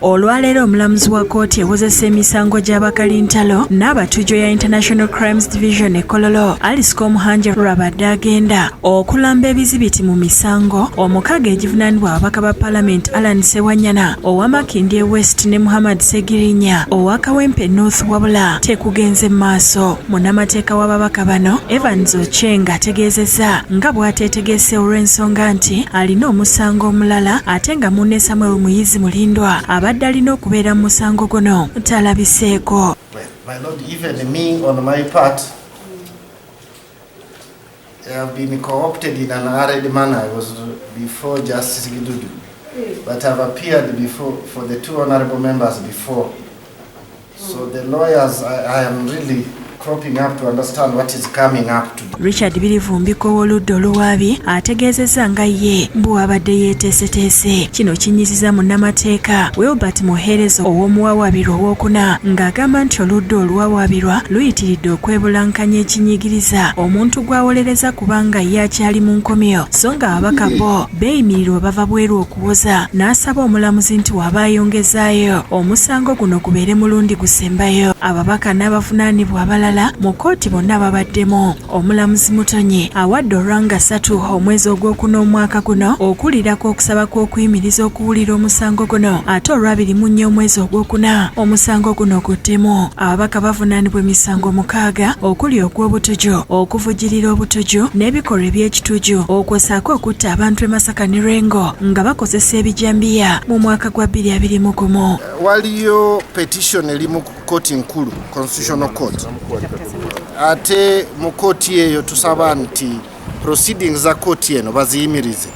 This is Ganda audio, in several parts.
Olwaleero omulamuzi wa kkooti ewozesa emisango gy'abakalintalo n'abatujo ya International Crimes Division e Kololo Alice Komuhanja lwabadde agenda okulamba ebizibiti mu misango omukaaga egivunaanibwa ababaka ba Parliament Alan Ssewanyana owa Makindye West ne Muhammad Ssegirinya owa Kawempe North wabula tekugenze maaso. Munnamateeka w'ababaka bano Evans Ochenga ategeezezza nga bw'ateetegese olw'ensonga nti alina omusango omulala ate nga munne Samuel Muyizi Mulindwa abadde alina okubeera mu musango guno talabiseeko. My Lord, even me on my part, I have been co-opted in an hurried manner. I was before Justice Gidudu, but I've appeared before for the two honorable members before. So the lawyers, I am really cropping up to understand what is coming up to. Richard Birivumbiko w'oludda oluwaabi ategeezezza nga ye bw'abadde yeeteeseteese. Kino kinyiziza munnamateeka Wilbert Muherezo ow'omuwawaabirwa ow'okuna ng'agamba nti oludda oluwawaabirwa luyitiridde okwebulankanya ekinyigiriza omuntu gw'awolereza kubanga ye akyali mu nkomyo so nga ababaka bo beeyimirirwa bava bweru okuwoza n'asaba omulamuzi nti waba ayongezaayo omusango guno gubeere mulundi gusembayo. Ababaka n'abavunaanibwa abalala mu kkooti bonna babaddemu. Omulamuzi Mutonyi awadde olwanga 3 omwezi ogwokuna omwaka guno okuwulirako okusaba kw'okuyimiriza okuwulira omusango guno ate olw'abiri omwezi ogwokuna omusango guno guddemu. Ababaka bavunaanibwa emisango 6 okuli ogw'obutuju, okuvujirira obutuju n'ebikolwa eby'ekituju okwosaako okutta abantu e Masaka ne Rengo nga bakozesa ebijambiya mu mwaka gwa 2021. Waliyo petition eri mu kkooti nkulu Constitutional Court. Ate mu kkooti eyo tusaba nti proceedings za kkooti eno baziyimirize.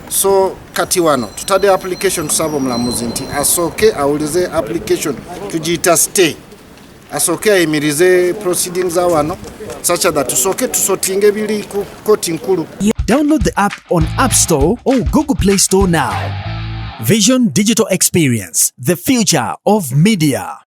So kati wano tutadde application tusaba omulamuzi nti asooke awulize application tugiyita stay. Asooke ayimirize proceedings za wano such that tusooke tusotinge biri ku kkooti nkulu. Download the app on App Store or Google Play Store now. Vision Digital Experience, the future of media.